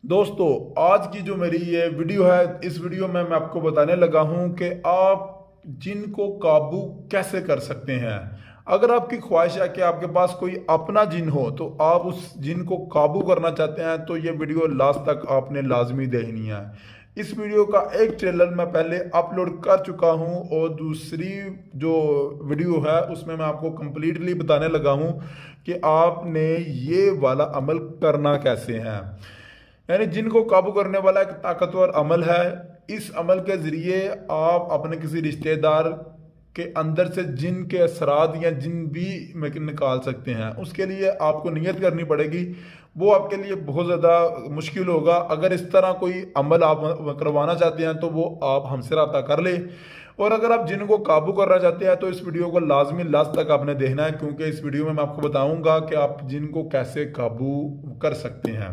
दोस्तों, आज की जो मेरी ये वीडियो है, इस वीडियो में मैं आपको बताने लगा हूं कि आप जिन को काबू कैसे कर सकते हैं। अगर आपकी ख्वाहिश है कि आपके पास कोई अपना जिन हो, तो आप उस जिन को काबू करना चाहते हैं, तो ये वीडियो लास्ट तक आपने लाजमी देखनी है। इस वीडियो का एक ट्रेलर मैं पहले अपलोड कर चुका हूं और दूसरी जो वीडियो है उसमें मैं आपको कंप्लीटली बताने लगा हूं कि आपने ये वाला अमल करना कैसे है। यानी जिनको काबू करने वाला एक ताकतवर अमल है। इस अमल के जरिए आप अपने किसी रिश्तेदार के अंदर से जिन के असरात या जिन भी निकाल सकते हैं। उसके लिए आपको नियत करनी पड़ेगी, वो आपके लिए बहुत ज़्यादा मुश्किल होगा। अगर इस तरह कोई अमल आप करवाना चाहते हैं तो वो आप हमसे रब्ता कर ले। और अगर आप जिन को काबू करना चाहते हैं तो इस वीडियो को लाजमी लास्ट तक आपने देखना है, क्योंकि इस वीडियो में मैं आपको बताऊंगा कि आप जिन को कैसे काबू कर सकते हैं।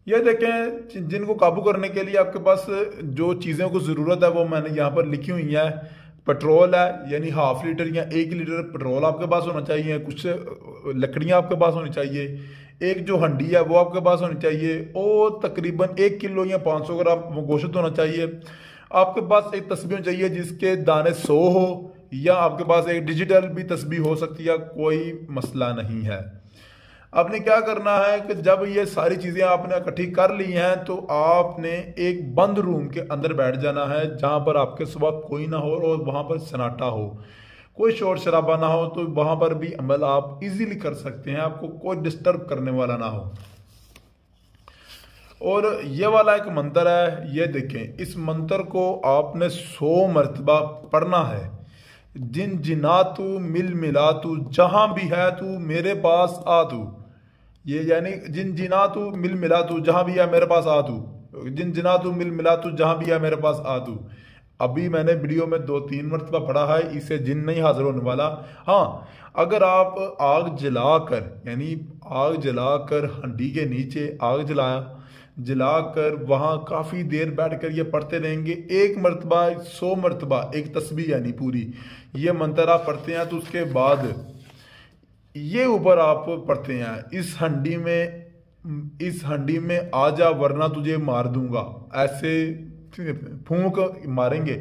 ये देखें, जिनको काबू करने के लिए आपके पास जो चीज़ों को ज़रूरत है वो मैंने यहाँ पर लिखी हुई है। पेट्रोल है, यानी 1/2 लीटर या 1 लीटर पेट्रोल आपके पास होना चाहिए। कुछ लकड़ियाँ आपके पास होनी चाहिए। एक जो हंडी है वो आपके पास होनी चाहिए। और तकरीबन 1 किलो या 500 ग्राम गोश्त होना चाहिए। आपके पास एक तस्बीह होनी चाहिए जिसके दाने 100 हो, या आपके पास एक डिजिटल भी तस्बीह हो सकती है, कोई मसला नहीं है। आपने क्या करना है कि जब ये सारी चीज़ें आपने इकट्ठी कर ली हैं तो आपने एक बंद रूम के अंदर बैठ जाना है, जहाँ पर आपके सिवा कोई ना हो और वहाँ पर सन्नाटा हो, कोई शोर शराबा ना हो। तो वहाँ पर भी अमल आप इजीली कर सकते हैं, आपको कोई डिस्टर्ब करने वाला ना हो। और ये वाला एक मंत्र है, ये देखें, इस मंत्र को आपने 100 मरतबा पढ़ना है। जिन जिनातु मिल मिला तू जहां भी है तू मेरे पास आ तू। ये यानी जिन जिना तू मिल मिला तू जहां भी है मेरे पास आ तू। जिन जिना तू मिल मिला तू जहां भी है मेरे पास आ तू। अभी मैंने वीडियो में 2-3 मरतबा पढ़ा है, इससे जिन नहीं हाजिर होने वाला। हाँ, अगर आप आग जलाकर, यानी आग जलाकर हंडी के नीचे आग जलाकर वहाँ काफ़ी देर बैठकर ये पढ़ते रहेंगे, 1 मरतबा 100 मरतबा एक तस्बीह यानी पूरी ये मंत्र आप पढ़ते हैं, तो उसके बाद ये ऊपर आप पढ़ते हैं, इस हंडी में आ जा वरना तुझे मार दूंगा। ऐसे फूंक मारेंगे।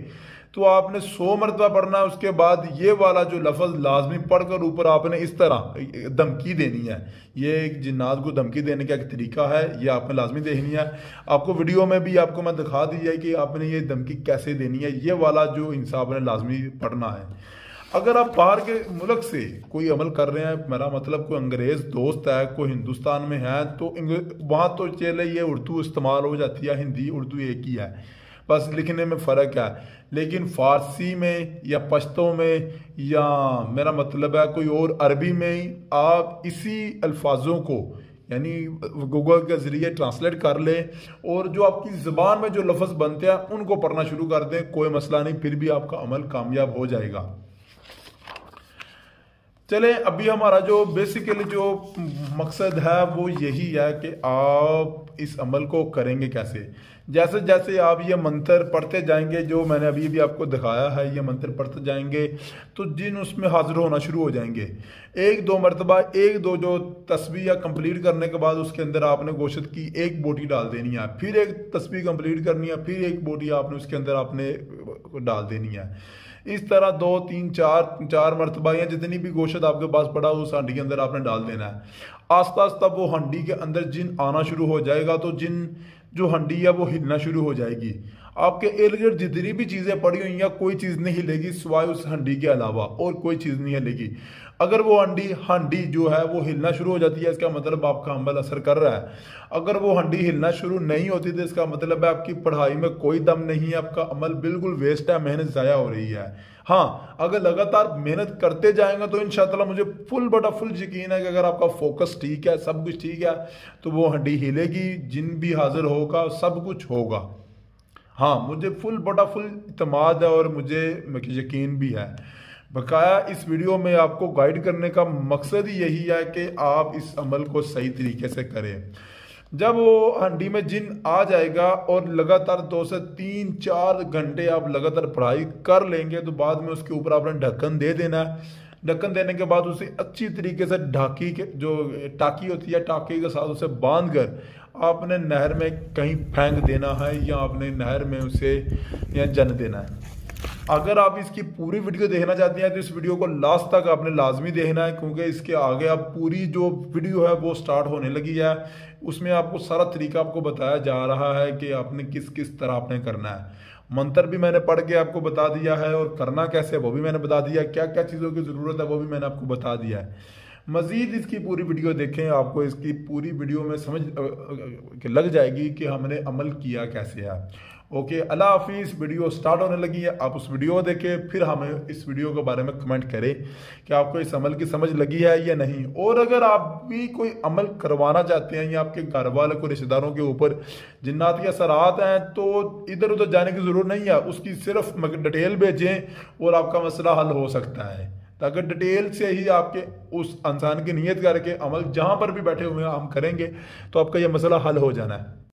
तो आपने 100 मरतबा पढ़ना है। उसके बाद ये वाला जो लफ्ज़ लाजमी पढ़कर ऊपर आपने इस तरह धमकी देनी है। ये एक जिन्नात को धमकी देने का एक तरीका है, ये आपने लाजमी देखनी है। आपको वीडियो में भी आपको मैं दिखा दी है कि आपने ये धमकी कैसे देनी है। ये वाला जो इंसान आपने लाजमी पढ़ना है। अगर आप बाहर के मुल्क से कोई अमल कर रहे हैं, मेरा मतलब कोई अंग्रेज़ दोस्त है, कोई हिंदुस्तान में है, तो वहाँ तो चले ये उर्दू इस्तेमाल हो जाती है, हिंदी उर्दू एक ही है, बस लिखने में फ़र्क है। लेकिन फ़ारसी में या पश्तो में, या मेरा मतलब है कोई और अरबी में, आप इसी अल्फाजों को यानी गूगल के ज़रिए ट्रांसलेट कर लें और जो आपकी ज़बान में जो लफ्ज़ बनते हैं उनको पढ़ना शुरू कर दें। कोई मसला नहीं, फिर भी आपका अमल कामयाब हो जाएगा। चले, अभी हमारा जो बेसिकली जो मकसद है वो यही है कि आप इस अमल को करेंगे कैसे। जैसे जैसे आप ये मंत्र पढ़ते जाएंगे, जो मैंने अभी भी आपको दिखाया है, ये मंत्र पढ़ते जाएंगे तो जिन उसमें हाजिर होना शुरू हो जाएंगे। 1-2 मरतबा 1-2 जो तस्बीह कंप्लीट करने के बाद उसके अंदर आपने गोश्त की एक बोटी डाल देनी है, फिर एक तस्बीह कंप्लीट करनी है, फिर एक बोटी आपने उसके अंदर आपने डाल देनी है। इस तरह 2-3-4 मरतबा या जितनी भी गोश्त आपके पास पड़ा उस हांडी के अंदर आपने डाल देना है। आस्ता आस्ता वो हांडी के अंदर जिन आना शुरू हो जाएगा, तो जिन जो हंडी है वो हिलना शुरू हो जाएगी। आपके इर्द गिर्द जितनी भी चीज़ें पड़ी हुई हैं, कोई चीज़ नहीं हिलेगी सिवाय उस हंडी के अलावा, और कोई चीज़ नहीं हिलेगी। अगर वो हंडी जो है वो हिलना शुरू हो जाती है, इसका मतलब आपका अमल असर कर रहा है। अगर वो हंडी हिलना शुरू नहीं होती तो इसका मतलब है आपकी पढ़ाई में कोई दम नहीं है, आपका अमल बिल्कुल वेस्ट है, मेहनत ज़ाया हो रही है। हाँ, अगर लगातार मेहनत करते जाएंगे तो इंशाअल्लाह मुझे फुल यकीन है कि अगर आपका फोकस ठीक है, सब कुछ ठीक है, तो वो हंडी हिलेगी, जिन भी हाजिर होगा, सब कुछ होगा। हाँ, मुझे फुल इत्मीनान है और मुझे यकीन भी है। बकाया इस वीडियो में आपको गाइड करने का मकसद ही यही है कि आप इस अमल को सही तरीके से करें। जब वो हंडी में जिन आ जाएगा और लगातार 2 से 3-4 घंटे आप लगातार पढ़ाई कर लेंगे, तो बाद में उसके ऊपर आपने ढक्कन दे देना है। ढक्कन देने के बाद उसे अच्छी तरीके से ढाकी के जो टाकी होती है, टाकी के साथ उसे बांध कर आपने नहर में कहीं फेंक देना है या आपने नहर में उसे या जन देना है। अगर आप इसकी पूरी वीडियो देखना चाहते हैं तो इस वीडियो को लास्ट तक आपने लाजमी देखना है, क्योंकि इसके आगे अब पूरी जो वीडियो है वो स्टार्ट होने लगी है। उसमें आपको सारा तरीका आपको बताया जा रहा है कि आपने किस किस तरह आपने करना है। मंत्र भी मैंने पढ़ के आपको बता दिया है और करना कैसे वो भी मैंने बता दिया, क्या क्या चीज़ों की ज़रूरत है वो भी मैंने आपको बता दिया है। मज़ीद इसकी पूरी वीडियो देखें, आपको इसकी पूरी वीडियो में समझ लग जाएगी कि हमने अमल किया कैसे है। ओके, अल्लाह हाफिज़। वीडियो स्टार्ट होने लगी है, आप उस वीडियो को देखें, फिर हमें इस वीडियो के बारे में कमेंट करें कि आपको इस अमल की समझ लगी है या नहीं। और अगर आप भी कोई अमल करवाना चाहते हैं या आपके घर वाले को रिश्तेदारों के ऊपर जिन्नाती असरात हैं, तो इधर उधर जाने की ज़रूरत नहीं है, उसकी सिर्फ डिटेल भेजें और आपका मसला हल हो सकता है। ताकि डिटेल से ही आपके उस इंसान की नीयत करके अमल जहाँ पर भी बैठे हुए हैं हम करेंगे तो आपका यह मसला हल हो जाना है।